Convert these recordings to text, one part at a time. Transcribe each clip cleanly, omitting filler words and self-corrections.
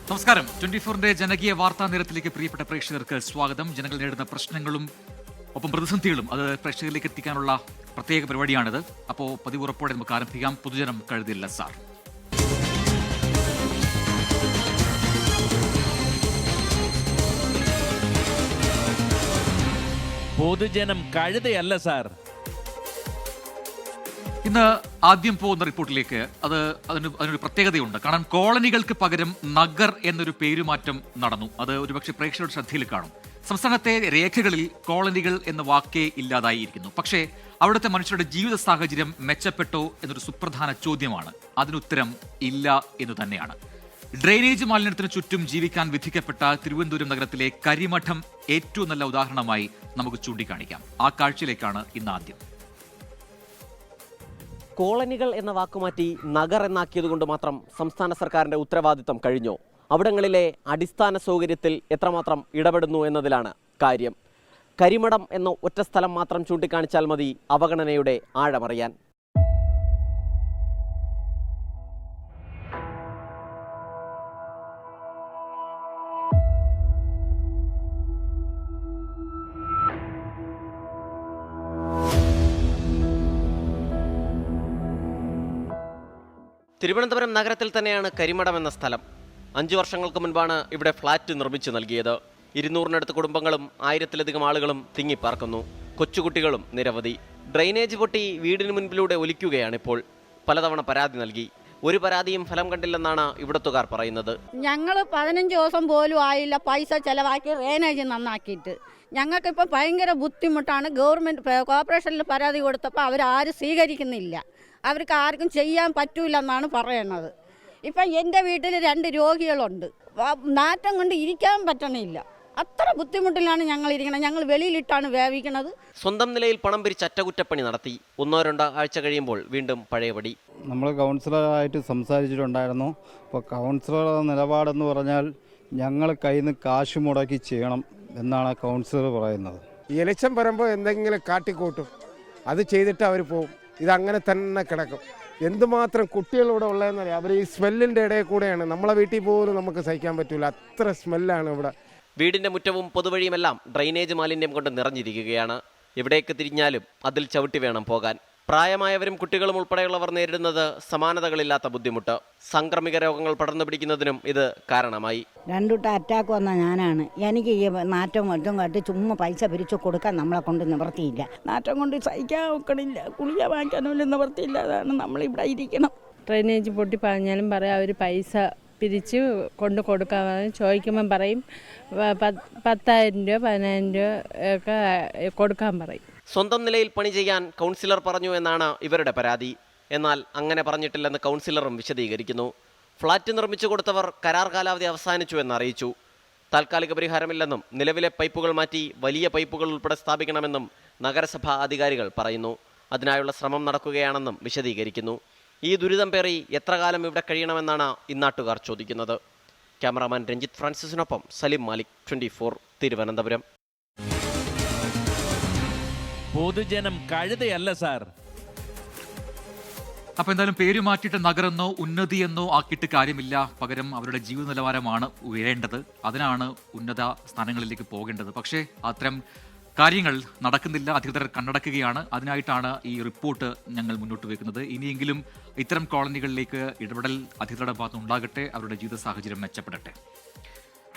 നമസ്കാരം. 24-ന്റെ ജനകീയ വാർത്താ നിരത്തിലേക്ക് പ്രിയപ്പെട്ട പ്രേക്ഷകർക്ക് സ്വാഗതം. ജനങ്ങൾ നേരിടുന്ന പ്രശ്നങ്ങളും ഒപ്പം പ്രതിസന്ധികളും അത് പ്രേക്ഷകരിലേക്ക് എത്തിക്കാനുള്ള പ്രത്യേക പരിപാടിയാണിത്. അപ്പോൾ പതിവ് ഉറപ്പോടെ നമുക്ക് ആരംഭിക്കാം. പൊതുജനം കഴുതില്ല സാർ. പൊതുജനം കഴുതയല്ല സാർ. ഇന്ന് ആദ്യം പോകുന്ന റിപ്പോർട്ടിലേക്ക് അതിനൊരു പ്രത്യേകതയുണ്ട്. കാരണം കോളനികൾക്ക് പകരം നഗർ എന്നൊരു പേരുമാറ്റം നടന്നു. അത് ഒരുപക്ഷെ പ്രേക്ഷകരുടെ ശ്രദ്ധയിൽ കാണും. സംസ്ഥാനത്തെ രേഖകളിൽ കോളനികൾ എന്ന വാക്കേ ഇല്ലാതായിരിക്കുന്നു. പക്ഷേ അവിടുത്തെ മനുഷ്യരുടെ ജീവിത സാഹചര്യം മെച്ചപ്പെട്ടോ എന്നൊരു സുപ്രധാന ചോദ്യമാണ്. അതിനുത്തരം ഇല്ല എന്ന് തന്നെയാണ്. ഡ്രെയിനേജ് മാലിന്യത്തിന് ചുറ്റും ജീവിക്കാൻ വിധിക്കപ്പെട്ട തിരുവനന്തപുരം നഗരത്തിലെ കരിമഠം ഏറ്റവും നല്ല ഉദാഹരണമായി നമുക്ക് ചൂണ്ടിക്കാണിക്കാം. ആ കാഴ്ചയിലേക്കാണ് ഇന്ന് ആദ്യം. കോളനികൾ എന്ന വാക്കുമാറ്റി നഗർ എന്നാക്കിയതുകൊണ്ട് മാത്രം സംസ്ഥാന സർക്കാരിൻ്റെ ഉത്തരവാദിത്തം കഴിഞ്ഞോ? അവിടങ്ങളിലെ അടിസ്ഥാന സൗകര്യത്തിൽ എത്രമാത്രം ഇടപെടുന്നു എന്നതിലാണ് കാര്യം. കരിമഠം എന്ന ഒറ്റ സ്ഥലം മാത്രം ചൂണ്ടിക്കാണിച്ചാൽ മതി അവഗണനയുടെ ആഴമറിയാൻ. തിരുവനന്തപുരം നഗരത്തിൽ തന്നെയാണ് കരിമഠം എന്ന സ്ഥലം. 5 വർഷങ്ങൾക്ക് മുൻപാണ് ഇവിടെ ഫ്ളാറ്റ് നിർമ്മിച്ചു നൽകിയത്. 200-നടുത്ത് കുടുംബങ്ങളും 1000-ലധികം ആളുകളും തിങ്ങിപ്പാർക്കുന്നു. കൊച്ചുകുട്ടികളും നിരവധി. ഡ്രെയിനേജ് പൊട്ടി വീടിന് മുൻപിലൂടെ ഒലിക്കുകയാണിപ്പോൾ. പലതവണ പരാതി നൽകി. ഒരു പരാതിയും ഫലം കണ്ടില്ലെന്നാണ് ഇവിടത്തുകാർ പറയുന്നത്. ഞങ്ങൾ 15 ദിവസം പോലും ആയില്ല പൈസ ചെലവാക്കി ഡ്രെയിനേജ് നന്നാക്കിയിട്ട്. ഞങ്ങൾക്കിപ്പോൾ ഭയങ്കര ബുദ്ധിമുട്ടാണ്. ഗവൺമെൻറ് കോർപ്പറേഷനിൽ പരാതി കൊടുത്തപ്പോൾ അവരാരും സ്വീകരിക്കുന്നില്ല. അവർക്ക് ആർക്കും ചെയ്യാൻ പറ്റൂലെന്നാണ് പറയുന്നത്. ഇപ്പം എൻ്റെ വീട്ടിൽ 2 രോഗികളുണ്ട്. നാറ്റം കൊണ്ട് ഇരിക്കാൻ പറ്റണില്ല. അത്ര ബുദ്ധിമുട്ടിലാണ് ഞങ്ങൾ ഇരിക്കുന്നത്. ഞങ്ങൾ വെളിയിലിട്ടാണ് വേവിക്കുന്നത്. സ്വന്തം നിലയിൽ പണം പിരിച്ച് അറ്റകുറ്റപ്പണി നടത്തി 1-2 ആഴ്ച കഴിയുമ്പോൾ വീണ്ടും പഴയപടി. നമ്മൾ കൗൺസിലറായിട്ട് സംസാരിച്ചിട്ടുണ്ടായിരുന്നു. അപ്പോൾ കൗൺസിലറുടെ നിലപാടെന്ന് പറഞ്ഞാൽ ഞങ്ങൾ കയ്യിൽ നിന്ന് കാശ് മുടക്കി ചെയ്യണം എന്നാണ് കൗൺസിലർ പറയുന്നത്. ഇലക്ഷൻ വരുമ്പോൾ എന്തെങ്കിലും കാട്ടിക്കൂട്ടും, അത് ചെയ്തിട്ട് അവർ പോകും. ഇതങ്ങനെ തന്നെ കിടക്കും. എന്തുമാത്രം കുട്ടികളിവിടെ ഉള്ളതെന്നറിയാം. അവർ ഈ സ്മെല്ലിൻ്റെ ഇടയിൽ കൂടെയാണ്. നമ്മളെ വീട്ടിൽ പോലും നമുക്ക് സഹിക്കാൻ പറ്റില്ല, അത്ര സ്മെല്ലാണ് ഇവിടെ. വീടിൻ്റെ മുറ്റവും പൊതുവഴിയുമെല്ലാം ഡ്രെയിനേജ് മാലിന്യം കൊണ്ട് നിറഞ്ഞിരിക്കുകയാണ്. എവിടേക്ക് തിരിഞ്ഞാലും അതിൽ ചവിട്ടി വേണം പോകാൻ. പ്രായമായവരും കുട്ടികളും ഉൾപ്പെടെയുള്ളവർ നേരിടുന്നത് സമാനതകളില്ലാത്ത ബുദ്ധിമുട്ട്. സാംക്രമിക രോഗങ്ങൾ പടർന്നു പിടിക്കുന്നതിനും ഇത് കാരണമായി. 2 അറ്റാക്ക് വന്ന ഞാനാണ്. എനിക്ക് ഈ നാറ്റം മറ്റും കട്ടി ചുമ്മാ പൈസ പിരിച്ചു കൊടുക്കാൻ നമ്മളെ കൊണ്ട് നിവർത്തിയില്ല. നാറ്റം കൊണ്ട് സഹിക്കാൻ ഒക്കണില്ല. കുളിക വാങ്ങിക്കാനും നിവർത്തിയില്ല. അതാണ് നമ്മളിവിടെ ഇരിക്കണം. ഡ്രെയിനേജ് പൊട്ടി പറഞ്ഞാലും പറയാം അവർ പൈസ പിരിച്ച് കൊണ്ട് കൊടുക്കാമെന്ന് ചോദിക്കുമ്പം പറയും 10,000 രൂപ 15,000 രൂപ ഒക്കെ കൊടുക്കാൻ പറയും. സ്വന്തം നിലയിൽ പണി ചെയ്യാൻ കൗൺസിലർ പറഞ്ഞു എന്നാണ് ഇവരുടെ പരാതി. എന്നാൽ അങ്ങനെ പറഞ്ഞിട്ടില്ലെന്ന് കൗൺസിലറും വിശദീകരിക്കുന്നു. ഫ്ളാറ്റ് നിർമ്മിച്ചു കൊടുത്തവർ കരാർ കാലാവധി അവസാനിച്ചു എന്നറിയിച്ചു. താൽക്കാലിക പരിഹാരമില്ലെന്നും നിലവിലെ പൈപ്പുകൾ മാറ്റി വലിയ പൈപ്പുകൾ ഉൾപ്പെടെ സ്ഥാപിക്കണമെന്നും നഗരസഭാ അധികാരികൾ പറയുന്നു. അതിനായുള്ള ശ്രമം നടക്കുകയാണെന്നും വിശദീകരിക്കുന്നു. ഈ ദുരിതം പേറി എത്ര കാലം ഇവിടെ കഴിയണമെന്നാണ് ഇന്നാട്ടുകാർ ചോദിക്കുന്നത്. ക്യാമറാമാൻ രഞ്ജിത്ത് ഫ്രാൻസിസിനൊപ്പം സലിം മാലിക്, 24 തിരുവനന്തപുരം. പൊതുജനം കഴുതയല്ല സാർ. അപ്പൊ എന്തായാലും പേര് മാറ്റിയിട്ട് നഗരെന്നോ ഉന്നതിയെന്നോ ആക്കിയിട്ട് കാര്യമില്ല. പകരം അവരുടെ ജീവിത നിലവാരമാണ് ഉയരേണ്ടത്. അതിനാണ് ഉന്നത സ്ഥാനങ്ങളിലേക്ക് പോകേണ്ടത്. പക്ഷേ അത്തരം കാര്യങ്ങൾ നടക്കുന്നില്ല. അധികൃതർ കണ്ണടക്കുകയാണ്. അതിനായിട്ടാണ് ഈ റിപ്പോർട്ട് ഞങ്ങൾ മുന്നോട്ട് വെക്കുന്നത്. ഇനിയെങ്കിലും ഇത്തരം കോളനികളിലേക്ക് ഇടപെടൽ അധികൃതരുടെ ഭാഗത്ത് ഉണ്ടാകട്ടെ. അവരുടെ ജീവിത സാഹചര്യം മെച്ചപ്പെടട്ടെ.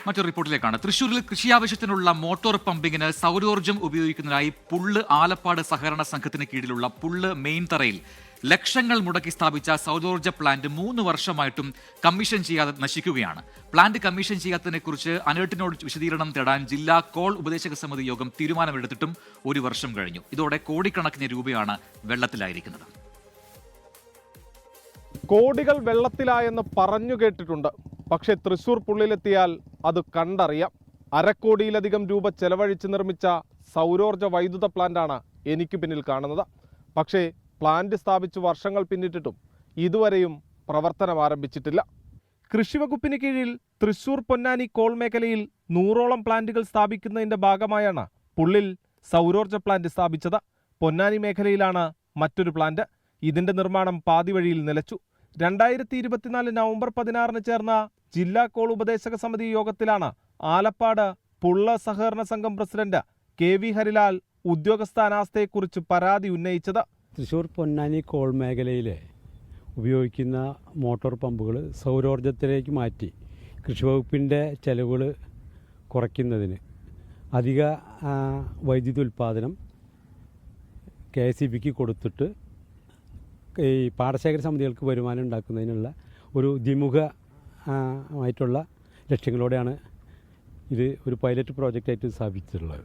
മറ്റൊരു റിപ്പോർട്ടിലേക്കാണ്. തൃശ്ശൂരിൽ കൃഷിയാവശ്യത്തിനുള്ള മോട്ടോർ പമ്പിങ്ങിന് സൗരോർജ്ജം ഉപയോഗിക്കുന്നതിനായി പുള്ള് ആലപ്പാട് സഹകരണ സംഘത്തിന് കീഴിലുള്ള പുള്ള് മെയിൻ തറയിൽ ലക്ഷങ്ങൾ മുടക്കി സ്ഥാപിച്ച സൗരോർജ്ജ പ്ലാന്റ് 3 വർഷമായിട്ടും കമ്മീഷൻ ചെയ്യാതെ നശിക്കുകയാണ്. പ്ലാന്റ് കമ്മീഷൻ ചെയ്യാത്തതിനെക്കുറിച്ച് അനേർട്ടിനോട് വിശദീകരണം തേടാൻ ജില്ലാ കോൾ ഉപദേശക സമിതി യോഗം തീരുമാനമെടുത്തിട്ടും 1 വർഷം കഴിഞ്ഞു. ഇതോടെ കോടിക്കണക്കിന് രൂപയാണ് വെള്ളത്തിലായിരിക്കുന്നത്. കോടികൾ വെള്ളത്തിലായെന്ന് പറഞ്ഞു കേട്ടിട്ടുണ്ട്. പക്ഷേ തൃശ്ശൂർ പുള്ളിലെത്തിയാൽ അത് കണ്ടറിയാം. 1/2 കോടിയിലധികം രൂപ ചെലവഴിച്ച് നിർമ്മിച്ച സൗരോർജ്ജ വൈദ്യുത പ്ലാന്റാണ് എനിക്ക് പിന്നിൽ കാണുന്നത്. പക്ഷേ പ്ലാന്റ് സ്ഥാപിച്ച് വർഷങ്ങൾ പിന്നിട്ടിട്ടും ഇതുവരെയും പ്രവർത്തനം ആരംഭിച്ചിട്ടില്ല. കൃഷിവകുപ്പിന് കീഴിൽ തൃശ്ശൂർ പൊന്നാനി കോൾ മേഖലയിൽ 100ഓളം പ്ലാന്റുകൾ സ്ഥാപിക്കുന്നതിൻ്റെ ഭാഗമായാണ് പുള്ളിൽ സൗരോർജ്ജ പ്ലാന്റ് സ്ഥാപിച്ചത്. പൊന്നാനി മേഖലയിലാണ് മറ്റൊരു പ്ലാന്റ്. ഇതിൻ്റെ നിർമ്മാണം പാതി വഴിയിൽ നിലച്ചു. 2024 നവംബർ 16 ചേർന്ന ജില്ലാ കോൾ ഉപദേശക സമിതി യോഗത്തിലാണ് ആലപ്പാട് പുള്ള സഹകരണ സംഘം പ്രസിഡന്റ് KV ഹരിലാൽ ഉദ്യോഗസ്ഥ അനാസ്ഥയെക്കുറിച്ച് പരാതി ഉന്നയിച്ചത്. തൃശ്ശൂർ പൊന്നാനി കോൾ മേഖലയിലെ ഉപയോഗിക്കുന്ന മോട്ടോർ പമ്പുകൾ സൗരോർജ്ജത്തിലേക്ക് മാറ്റി കൃഷിവകുപ്പിൻ്റെ ചെലവുകൾ കുറയ്ക്കുന്നതിന് അധിക വൈദ്യുതി ഉൽപ്പാദനം KSEBക്ക് കൊടുത്തിട്ട് ഈ പാടശേഖര സമിതികൾക്ക് വരുമാനം ഉണ്ടാക്കുന്നതിനുള്ള ഒരു ദ്വിമുഖമായിട്ടുള്ള ലക്ഷ്യങ്ങളോടെയാണ് ഇത് ഒരു പൈലറ്റ് പ്രോജക്റ്റായിട്ട് സ്ഥാപിച്ചിട്ടുള്ളത്.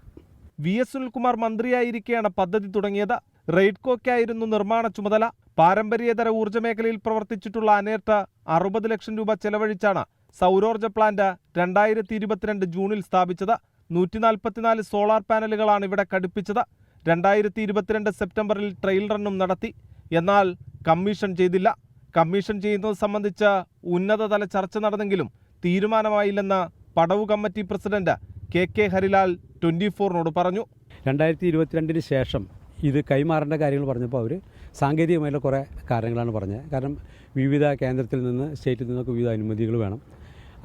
VS സുനിൽകുമാർ മന്ത്രിയായിരിക്കെയാണ് പദ്ധതി തുടങ്ങിയത്. റെയ്ഡ്കോയ്ക്കായിരുന്നു നിർമ്മാണ ചുമതല. പാരമ്പര്യേതര ഊർജ്ജ മേഖലയിൽ പ്രവർത്തിച്ചിട്ടുള്ള അനേർട്ട് 60 ലക്ഷം രൂപ ചെലവഴിച്ചാണ് സൗരോർജ്ജ പ്ലാന്റ് 2022 ജൂണിൽ സ്ഥാപിച്ചത്. 144 സോളാർ പാനലുകളാണ് ഇവിടെ ഘടിപ്പിച്ചത്. 2022 സെപ്റ്റംബറിൽ ട്രയൽ റണ്ണും നടത്തി. എന്നാൽ കമ്മീഷൻ ചെയ്തില്ല. കമ്മീഷൻ ചെയ്യുന്നത് സംബന്ധിച്ച് ഉന്നതതല ചർച്ച നടന്നെങ്കിലും തീരുമാനമായില്ലെന്ന് പടവു കമ്മിറ്റി പ്രസിഡന്റ് KK ഹരിലാൽ 24നോട് പറഞ്ഞു. 2022 ശേഷം ഇത് കൈമാറേണ്ട കാര്യങ്ങൾ പറഞ്ഞപ്പോൾ അവർ സാങ്കേതികമായിട്ടുള്ള കുറേ കാര്യങ്ങളാണ് പറഞ്ഞത്. കാരണം വിവിധ കേന്ദ്രത്തിൽ നിന്ന് സ്റ്റേറ്റിൽ നിന്നൊക്കെ വിവിധ അനുമതികൾ വേണം,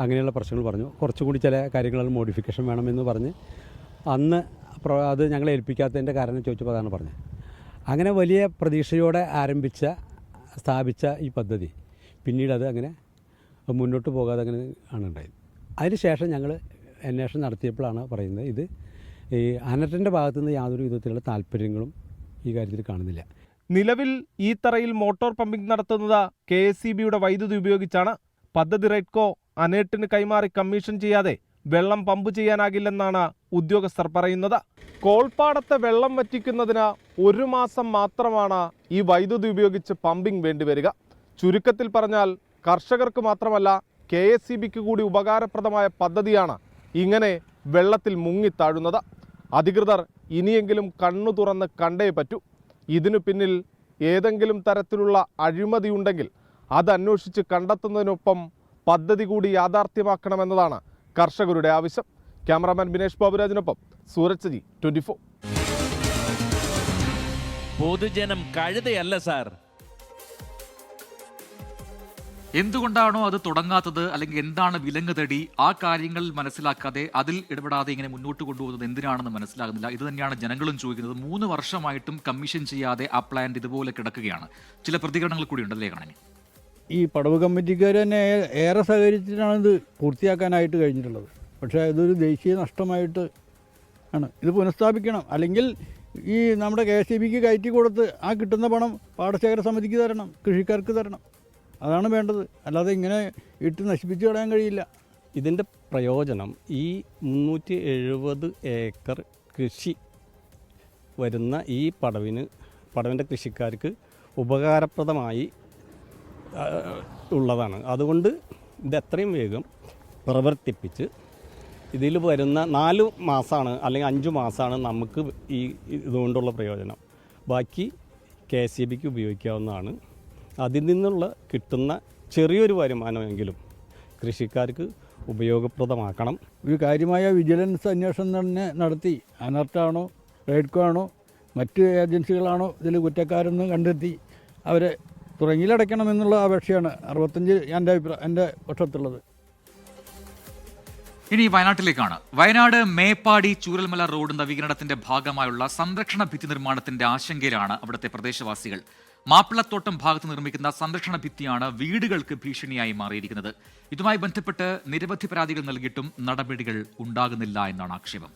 അങ്ങനെയുള്ള പ്രശ്നങ്ങൾ പറഞ്ഞു. കുറച്ചുകൂടി ചില കാര്യങ്ങളിൽ മോഡിഫിക്കേഷൻ വേണമെന്ന് പറഞ്ഞ് അന്ന് അത് ഞങ്ങളെ ഏൽപ്പിക്കാത്തതിൻ്റെ കാരണം ചോദിച്ചപ്പോൾ അതാണ് പറഞ്ഞത്. അങ്ങനെ വലിയ പ്രതീക്ഷയോടെ സ്ഥാപിച്ച ഈ പദ്ധതി പിന്നീട് അത് അങ്ങനെ മുന്നോട്ട് പോകാതെ അങ്ങനെ ആണ് ഉണ്ടായത്. അതിനുശേഷം ഞങ്ങൾ അന്വേഷണം നടത്തിയപ്പോഴാണ് പറയുന്നത് ഇത് ഈ അനർട്ടിൻ്റെ ഭാഗത്തുനിന്ന് യാതൊരു വിധത്തിലുള്ള താല്പര്യങ്ങളും ഈ കാര്യത്തിൽ കാണുന്നില്ല. നിലവിൽ ഈ തറയിൽ മോട്ടോർ പമ്പിംഗ് നടത്തുന്നത് KSEBയുടെ വൈദ്യുതി ഉപയോഗിച്ചാണ്. പദ്ധതി റെയ്ഡ്കോ അനേർട്ടിന് കൈമാറി കമ്മീഷൻ ചെയ്യാതെ വെള്ളം പമ്പ് ചെയ്യാനാകില്ലെന്നാണ് ഉദ്യോഗസ്ഥർ പറയുന്നത്. കോൾപ്പാടത്തെ വെള്ളം വറ്റിക്കുന്നതിന് 1 മാസം മാത്രമാണ് ഈ വൈദ്യുതി ഉപയോഗിച്ച് പമ്പിംഗ് വേണ്ടിവരിക. ചുരുക്കത്തിൽ പറഞ്ഞാൽ കർഷകർക്ക് മാത്രമല്ല KSEBക്ക് കൂടി ഉപകാരപ്രദമായ പദ്ധതിയാണ് ഇങ്ങനെ വെള്ളത്തിൽ മുങ്ങിത്താഴുന്നത്. അധികൃതർ ഇനിയെങ്കിലും കണ്ണു തുറന്ന് കണ്ടേ പറ്റൂ. ഇതിനു പിന്നിൽ ഏതെങ്കിലും തരത്തിലുള്ള അഴിമതിയുണ്ടെങ്കിൽ അത് അന്വേഷിച്ച് കണ്ടെത്തുന്നതിനൊപ്പം പദ്ധതി കൂടി യാഥാർത്ഥ്യമാക്കണമെന്നതാണ് കർഷകരുടെ ആവശ്യം. ക്യാമറാമാൻ ബിനേഷ് ബാബുരാജിനൊപ്പം സൂരജ് സജി, 24. പൊതുജനം കഴുതയല്ല സാർ. എന്തുകൊണ്ടാണോ അത് തുടങ്ങാത്തത്, അല്ലെങ്കിൽ എന്താണ് വിലങ്ങ് തടി, ആ കാര്യങ്ങൾ മനസ്സിലാക്കാതെ അതിൽ ഇടപെടാതെ ഇങ്ങനെ മുന്നോട്ട് കൊണ്ടുപോകുന്നത് എന്തിനാണെന്ന് മനസ്സിലാകുന്നില്ല. ഇത് തന്നെയാണ് ജനങ്ങളും ചോദിക്കുന്നത്. 3 വർഷമായിട്ടും കമ്മീഷൻ ചെയ്യാതെ ആ പ്ലാന്റ് ഇതുപോലെ കിടക്കുകയാണ്. ചില പ്രതികരണങ്ങൾ കൂടി ഉണ്ടല്ലേ കാണാൻ. ഈ പടവ് കമ്മിറ്റിക്കാർ തന്നെ ഏറെ സഹകരിച്ചിട്ടാണ് ഇത് പൂർത്തിയാക്കാനായിട്ട് കഴിഞ്ഞിട്ടുള്ളത്. പക്ഷേ ഇതൊരു ദേശീയ നഷ്ടമായിട്ട് ആണ്. ഇത് പുനഃസ്ഥാപിക്കണം. അല്ലെങ്കിൽ ഈ നമ്മുടെ KSEBക്ക് കയറ്റി കൊടുത്ത് ആ കിട്ടുന്ന പണം പാടശേഖര സമിതിക്ക് തരണം, കൃഷിക്കാർക്ക് തരണം. അതാണ് വേണ്ടത്. അല്ലാതെ ഇങ്ങനെ ഇട്ട് നശിപ്പിച്ച് കളയാൻ കഴിയില്ല. ഇതിൻ്റെ പ്രയോജനം ഈ 370 ഏക്കർ കൃഷി വരുന്ന ഈ പടവിൻ്റെ കൃഷിക്കാർക്ക് ഉപകാരപ്രദമായി ഉള്ളതാണ്. അതുകൊണ്ട് ഇത് എത്രയും വേഗം പ്രവർത്തിപ്പിച്ച് ഇതിൽ വരുന്ന 4 മാസമാണ് അല്ലെങ്കിൽ 5 മാസമാണ് നമുക്ക് ഈ ഇതുകൊണ്ടുള്ള പ്രയോജനം. ബാക്കി KSEBക്ക് ഉപയോഗിക്കാവുന്നതാണ്. അതിൽ നിന്നുള്ള കിട്ടുന്ന ചെറിയൊരു വരുമാനമെങ്കിലും കൃഷിക്കാർക്ക് ഉപയോഗപ്രദമാക്കണം. ഒരു കാര്യമായ വിജിലൻസ് അന്വേഷണം തന്നെ നടത്തി അനർട്ടാണോ റെയ്ഡ്കോ ആണോ മറ്റ് ഏജൻസികളാണോ ഇതിൽ കുറ്റക്കാരെന്ന് കണ്ടെത്തി അവരെ തുറങ്ങിലടയ്ക്കണമെന്നുള്ള അപേക്ഷയാണ് 65 എൻ്റെ പക്ഷത്തുള്ളത്. ഇനി വയനാട്ടിലേക്കാണ്. വയനാട് മേപ്പാടി ചൂരൽമല റോഡ് നവീകരണത്തിന്റെ ഭാഗമായുള്ള സംരക്ഷണ ഭിത്തി നിർമ്മാണത്തിന്റെ ആശങ്കയിലാണ് അവിടുത്തെ പ്രദേശവാസികൾ. മാപ്പിളത്തോട്ടം ഭാഗത്ത് നിർമ്മിക്കുന്ന സംരക്ഷണ ഭിത്തിയാണ് വീടുകൾക്ക് ഭീഷണിയായി മാറിയിരിക്കുന്നത്. ഇതുമായി ബന്ധപ്പെട്ട് നിരവധി പരാതികൾ നൽകിയിട്ടും നടപടികൾ ഉണ്ടാകുന്നില്ല എന്നാണ് ആക്ഷേപം.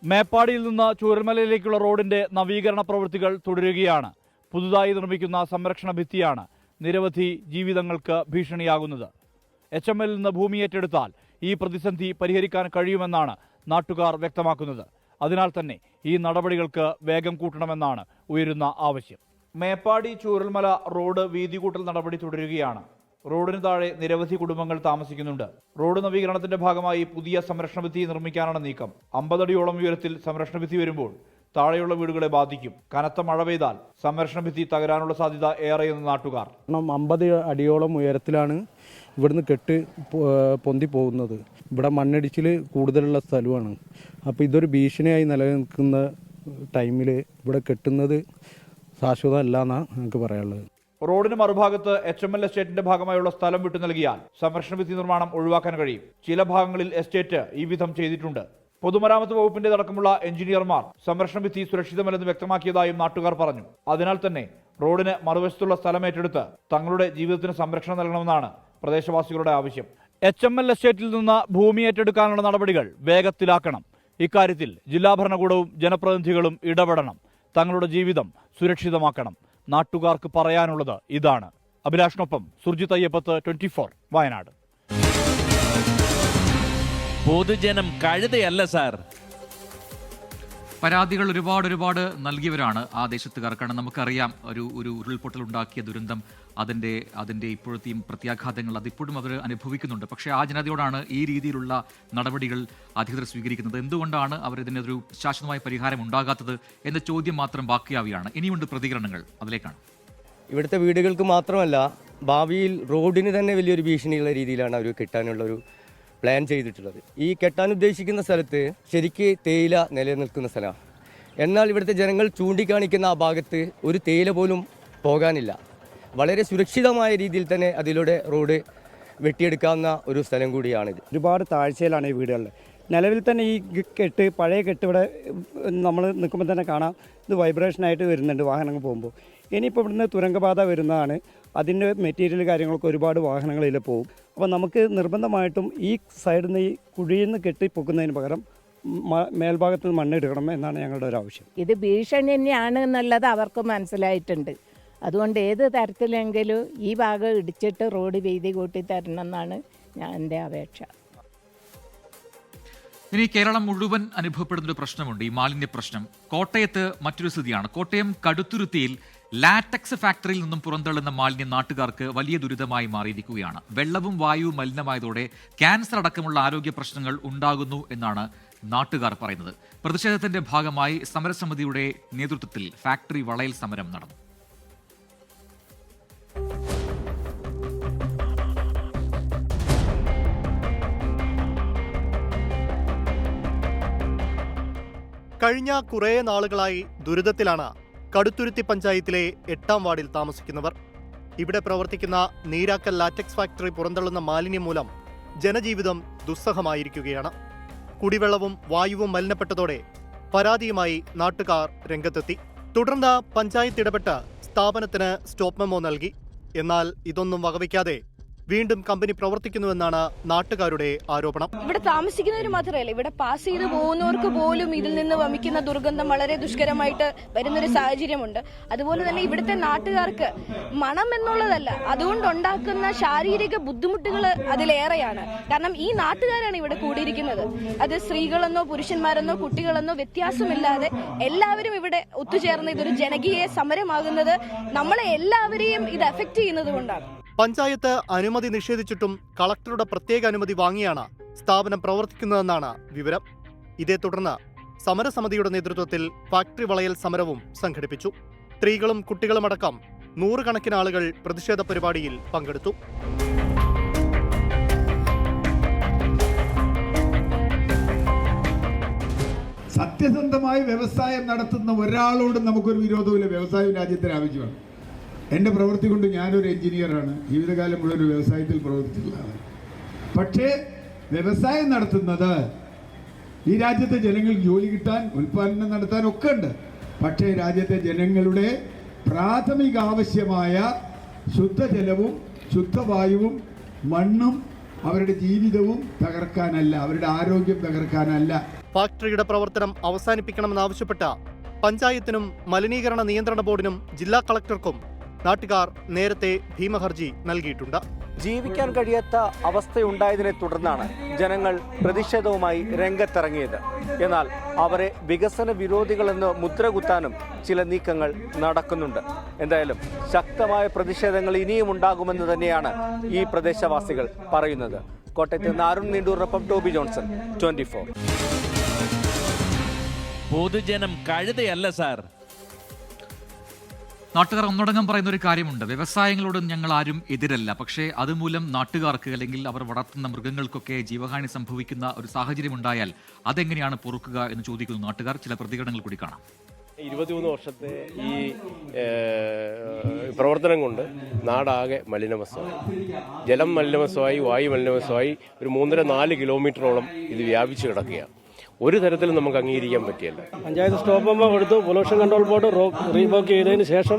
മേപ്പാടിയിൽ നിന്ന് ചൂരൽമലയിലേക്കുള്ള റോഡിന്റെ നവീകരണ പ്രവൃത്തികൾ തുടരുകയാണ്. പുതുതായി നിർമ്മിക്കുന്ന സംരക്ഷണ ഭിത്തിയാണ് നിരവധി ജീവിതങ്ങൾക്ക് ഭീഷണിയാകുന്നത്. HML നിന്ന് ഭൂമി ഏറ്റെടുത്താൽ ഈ പ്രതിസന്ധി പരിഹരിക്കാൻ കഴിയുമെന്നാണ് നാട്ടുകാർ വ്യക്തമാക്കുന്നത്. അതിനാൽ തന്നെ ഈ നടപടികൾക്ക് വേഗം കൂട്ടണമെന്നാണ് ഉയരുന്ന ആവശ്യം. മേപ്പാടി ചൂരൽമല റോഡ് വീതി കൂട്ടൽ നടപടി തുടരുകയാണ്. റോഡിന് താഴെ നിരവധി കുടുംബങ്ങൾ താമസിക്കുന്നുണ്ട്. റോഡ് നവീകരണത്തിന്റെ ഭാഗമായി പുതിയ സംരക്ഷണ ഭിത്തി നിർമ്മിക്കാനാണ് നീക്കം. 50 അടിയോളം ഉയരത്തിൽ സംരക്ഷണ ഭിത്തി വരുമ്പോൾ താഴെയുള്ള വീടുകളെ ബാധിക്കും. കനത്ത മഴ പെയ്താൽ സംരക്ഷണ ഭിത്തി തകരാനുള്ള സാധ്യത ഏറെയെന്ന് നാട്ടുകാർ. 50 അടിയോളം ഉയരത്തിലാണ് ഇവിടുന്ന് കെട്ട് പൊന്തി പോകുന്നത്. ഇവിടെ മണ്ണിടിച്ചിൽ കൂടുതലുള്ള സ്ഥലമാണ്. അപ്പോൾ ഇതൊരു ഭീഷണിയായി നിലനിൽക്കുന്ന ടൈമിൽ ഇവിടെ കെട്ടുന്നത് ശാശ്വതമല്ല എന്നാണ് നമുക്ക് പറയാനുള്ളത്. റോഡിന് മറുഭാഗത്ത് HML എസ്റ്റേറ്റിന്റെ ഭാഗമായുള്ള സ്ഥലം വിട്ടു നൽകിയാൽ സംരക്ഷണ ഭിത്തി നിർമ്മാണം ഒഴിവാക്കാൻ കഴിയും. ചില ഭാഗങ്ങളിൽ എസ്റ്റേറ്റ് ഈ വിധം ചെയ്തിട്ടുണ്ട്. പൊതുമരാമത്ത് വകുപ്പിന്റേതടക്കമുള്ള എഞ്ചിനീയർമാർ സംരക്ഷണ ഭിത്തി സുരക്ഷിതമല്ലെന്ന് വ്യക്തമാക്കിയതായും നാട്ടുകാർ പറഞ്ഞു. അതിനാൽ തന്നെ റോഡിന് മറുവശത്തുള്ള സ്ഥലം ഏറ്റെടുത്ത് തങ്ങളുടെ ജീവിതത്തിന് സംരക്ഷണം നൽകണമെന്നാണ് പ്രദേശവാസികളുടെ ആവശ്യം. HML എസ്റ്റേറ്റിൽ നിന്ന് ഭൂമി ഏറ്റെടുക്കാനുള്ള നടപടികൾ വേഗത്തിലാക്കണം. ഇക്കാര്യത്തിൽ ജില്ലാ ഭരണകൂടവും ജനപ്രതിനിധികളും ഇടപെടണം. തങ്ങളുടെ ജീവിതം സുരക്ഷിതമാക്കണം. നാട്ടുകാർക്ക് പറയാനുള്ളത് ഇതാണ്. അഭിലാഷിനൊപ്പം സുർജിത് അയ്യപ്പത്ത്, 24 വയനാട്. പൊതുജനം കഴുതയല്ല സാർ. പരാതികൾ ഒരുപാട് നൽകിയവരാണ് ആ ദേശത്തുകാർ. കാരണം നമുക്കറിയാം ഒരു ഉരുൾപൊട്ടൽ ഉണ്ടാക്കിയ ദുരന്തം, അതിൻ്റെ ഇപ്പോഴത്തെയും പ്രത്യാഘാതങ്ങൾ അതിപ്പോഴും അവർ അനുഭവിക്കുന്നുണ്ട്. പക്ഷേ ആ ജനതയോടാണ് ഈ രീതിയിലുള്ള നടപടികൾ അധികൃതർ സ്വീകരിക്കുന്നത്. എന്തുകൊണ്ടാണ് അവർ ഇതിനൊരു ശാശ്വതമായ പരിഹാരം ഉണ്ടാകാത്തത് എന്ന ചോദ്യം മാത്രം ബാക്കിയാവുകയാണ്. ഇനിയുണ്ട് പ്രതികരണങ്ങൾ, അതിലേക്കാണ്. ഇവിടുത്തെ വീടുകൾക്ക് മാത്രമല്ല, ഭാവിയിൽ റോഡിന് തന്നെ വലിയൊരു ഭീഷണിയുള്ള രീതിയിലാണ് അവർ കെട്ടാനുള്ളൊരു പ്ലാൻ ചെയ്തിട്ടുള്ളത്. ഈ കെട്ടാൻ ഉദ്ദേശിക്കുന്ന സ്ഥലത്ത് ശരിക്ക് തേയില നിലനിൽക്കുന്ന സ്ഥലമാണ്. എന്നാൽ ഇവിടുത്തെ ജനങ്ങൾ ചൂണ്ടിക്കാണിക്കുന്ന ആ ഭാഗത്ത് ഒരു തേയില പോലും പോകാനില്ല. വളരെ സുരക്ഷിതമായ രീതിയിൽ തന്നെ അതിലൂടെ റോഡ് വെട്ടിയെടുക്കാവുന്ന ഒരു സ്ഥലം കൂടിയാണിത്. ഒരുപാട് താഴ്ചയിലാണ് ഈ വീടുകളിൽ. നിലവിൽ തന്നെ ഈ പഴയ കെട്ട് ഇവിടെ നമ്മൾ നിൽക്കുമ്പോൾ തന്നെ കാണാം, ഇത് വൈബ്രേഷനായിട്ട് വരുന്നുണ്ട് വാഹനങ്ങൾ പോകുമ്പോൾ. ഇനിയിപ്പോൾ ഇവിടുന്ന് തുരങ്കപാത വരുന്നതാണ്, അതിൻ്റെ മെറ്റീരിയൽ കാര്യങ്ങളൊക്കെ ഒരുപാട് വാഹനങ്ങളിൽ പോകും. അപ്പോൾ നമുക്ക് നിർബന്ധമായിട്ടും ഈ സൈഡിൽ നിന്ന് ഈ കുഴിയിൽ നിന്ന് കെട്ടിപ്പൊക്കുന്നതിന് പകരം മേൽഭാഗത്ത് മണ്ണിടണം എന്നാണ് ഞങ്ങളുടെ ഒരു ആവശ്യം. ഇത് ഭീഷണി തന്നെയാണ് എന്നുള്ളത് അവർക്ക് മനസ്സിലായിട്ടുണ്ട്. അതുകൊണ്ട് ഏത് തരത്തിലെങ്കിലും ഈ ഭാഗം ഇടിച്ചിട്ട് റോഡ് വീതി കൂട്ടി തരണം എന്നാണ് എൻ്റെ അപേക്ഷ. ഇനി കേരളം മുഴുവൻ അനുഭവപ്പെടുന്നൊരു പ്രശ്നമുണ്ട്, ഈ മാലിന്യ പ്രശ്നം. കോട്ടയത്ത് മറ്റൊരു സ്ഥിതിയാണ്. കോട്ടയം കടുത്തുരുത്തിയിൽ ലാറ്റക്സ് ഫാക്ടറിയിൽ നിന്നും പുറന്തള്ളുന്ന മാലിന്യം നാട്ടുകാർക്ക് വലിയ ദുരിതമായി മാറിയിരിക്കുകയാണ്. വെള്ളവും വായുവും മലിനമായതോടെ ക്യാൻസർ അടക്കമുള്ള ആരോഗ്യ പ്രശ്നങ്ങൾ ഉണ്ടാകുന്നു എന്നാണ് നാട്ടുകാർ പറയുന്നത്. പ്രതിഷേധത്തിന്റെ ഭാഗമായി സമരസമിതിയുടെ നേതൃത്വത്തിൽ ഫാക്ടറി വളയൽ സമരം നടന്നു. കഴിഞ്ഞ കുറേ നാളുകളായി ദുരിതത്തിലാണ് കടുത്തുരുത്തി പഞ്ചായത്തിലെ 8ാം വാർഡിൽ താമസിക്കുന്നവർ. ഇവിടെ പ്രവർത്തിക്കുന്ന നീരാക്കൽ ലാറ്റക്സ് ഫാക്ടറി പുറന്തള്ളുന്ന മാലിന്യം മൂലം ജനജീവിതം ദുസ്സഹമായിരിക്കുകയാണ്. കുടിവെള്ളവും വായുവും മലിനപ്പെട്ടതോടെ പരാതിയുമായി നാട്ടുകാർ രംഗത്തെത്തി. തുടർന്ന് പഞ്ചായത്ത് ഇടപെട്ട് സ്ഥാപനത്തിന് സ്റ്റോപ്പ് മെമ്മോ നൽകി. എന്നാൽ ഇതൊന്നും വകവയ്ക്കാതെ വീണ്ടും കമ്പനി പ്രവർത്തിക്കുന്നുവെന്നാണ് നാട്ടുകാരുടെ ആരോപണം. ഇവിടെ താമസിക്കുന്നവർ മാത്രമല്ല, ഇവിടെ പാസ് ചെയ്ത് പോകുന്നവർക്ക് പോലും ഇതിൽ നിന്ന് വമിക്കുന്ന ദുർഗന്ധം വളരെ ദുഷ്കരമായിട്ട് വരുന്നൊരു സാഹചര്യമുണ്ട്. അതുപോലെ തന്നെ ഇവിടുത്തെ നാട്ടുകാർക്ക് മണം എന്നുള്ളതല്ല, അതുകൊണ്ടുണ്ടാക്കുന്ന ശാരീരിക ബുദ്ധിമുട്ടുകൾ അതിലേറെയാണ്. കാരണം ഈ നാട്ടുകാരാണ് ഇവിടെ കൂടിയിരിക്കുന്നത്. അത് സ്ത്രീകളെന്നോ പുരുഷന്മാരെന്നോ കുട്ടികളെന്നോ വ്യത്യാസമില്ലാതെ എല്ലാവരും ഇവിടെ ഒത്തുചേർന്ന് ഇതൊരു ജനകീയ സമരമാകുന്നത് നമ്മളെ എല്ലാവരെയും ഇത് അഫക്റ്റ് ചെയ്യുന്നത് കൊണ്ടാണ്. പഞ്ചായത്ത് അനുമതി നിഷേധിച്ചിട്ടും കളക്ടറുടെ പ്രത്യേക അനുമതി വാങ്ങിയാണ് സ്ഥാപനം പ്രവർത്തിക്കുന്നതെന്നാണ് വിവരം. ഇതേ തുടർന്ന് സമരസമിതിയുടെ നേതൃത്വത്തിൽ ഫാക്ടറി വളയൽ സമരവും സംഘടിപ്പിച്ചു. സ്ത്രീകളും കുട്ടികളുമടക്കം 100 കണക്കിന് ആളുകൾ പ്രതിഷേധ പരിപാടിയിൽ പങ്കെടുത്തു. സത്യസന്ധമായി വ്യവസായം നടത്തുന്ന ഒരാളോടും നമുക്കൊരു വിരോധമില്ല. വ്യവസായം രാജ്യത്തിന് ആവശ്യമാണ്. എൻ്റെ പ്രവൃത്തി കൊണ്ട് ഞാനൊരു എഞ്ചിനീയറാണ്, ജീവിതകാലം മുഴുവൻ ഒരു വ്യവസായത്തിൽ പ്രവർത്തിച്ചിട്ടുള്ളതാണ്. പക്ഷേ വ്യവസായം നടത്തുന്നത് ഈ രാജ്യത്തെ ജനങ്ങൾക്ക് ജോലി കിട്ടാൻ, ഉൽപ്പാദനം നടത്താൻ ഒക്കെ ഉണ്ട്. പക്ഷേ രാജ്യത്തെ ജനങ്ങളുടെ പ്രാഥമിക ആവശ്യമായ ശുദ്ധജലവും ശുദ്ധവായുവും മണ്ണും അവരുടെ ജീവിതവും തകർക്കാനല്ല, അവരുടെ ആരോഗ്യം തകർക്കാനല്ല. ഫാക്ടറിയുടെ പ്രവർത്തനം അവസാനിപ്പിക്കണമെന്നാവശ്യപ്പെട്ട പഞ്ചായത്തിനും മലിനീകരണ നിയന്ത്രണ ബോർഡിനും ജില്ലാ കളക്ടർക്കും നാട്ടുകാർ നേരത്തെ ഭീമഹർജി നൽകിയിട്ടുണ്ട്. ജീവിക്കാൻ കഴിയാത്ത അവസ്ഥയുണ്ടായതിനെ തുടർന്നാണ് ജനങ്ങൾ പ്രതിഷേധവുമായി രംഗത്തിറങ്ങിയത്. എന്നാൽ അവരെ വികസന വിരോധികളെന്ന് മുദ്രകുത്താനും ചില നീക്കങ്ങൾ നടക്കുന്നുണ്ട്. എന്തായാലും ശക്തമായ പ്രതിഷേധങ്ങൾ ഇനിയും ഉണ്ടാകുമെന്ന് തന്നെയാണ് ഈ പ്രദേശവാസികൾ പറയുന്നത്. കോട്ടയത്ത് നിന്ന് അരുൺ നീണ്ടൂറിനൊപ്പം ടോബി ജോൺസൺ, 24. പൊതുജനം കഴുതയല്ല സാർ. നാട്ടുകാർ ഒന്നടങ്കം പറയുന്ന ഒരു കാര്യമുണ്ട്, വ്യവസായങ്ങളോട് ഞങ്ങൾ ആരും എതിരല്ല, പക്ഷേ അതുമൂലം നാട്ടുകാർക്ക് അല്ലെങ്കിൽ അവർ വളർത്തുന്ന മൃഗങ്ങൾക്കൊക്കെ ജീവഹാനി സംഭവിക്കുന്ന ഒരു സാഹചര്യം ഉണ്ടായാൽ അതെങ്ങനെയാണ് പൊറുക്കുക എന്ന് ചോദിക്കുന്നു നാട്ടുകാർ. ചില പ്രതികരണങ്ങൾ കൂടി കാണാം. 23 വർഷത്തെ ഈ പ്രവർത്തനം കൊണ്ട് നാടാകെ മലിനമസ്തമായി, ജലം മലിനമസ്തമായി, വായു മലിനമസ്തമായി. ഒരു 3.5-4 കിലോമീറ്ററോളം ഇത് വ്യാപിച്ചു കിടക്കുകയാണ്. ഒരു തരത്തിലും നമുക്ക് അംഗീകരിക്കാൻ പറ്റിയല്ല. പഞ്ചായത്ത് സ്റ്റോപ്പ് നമ്പർ കൊടുത്തു, പൊല്യൂഷൻ കൺട്രോൾ ബോർഡ് റീവോക്ക് ചെയ്തതിന് ശേഷം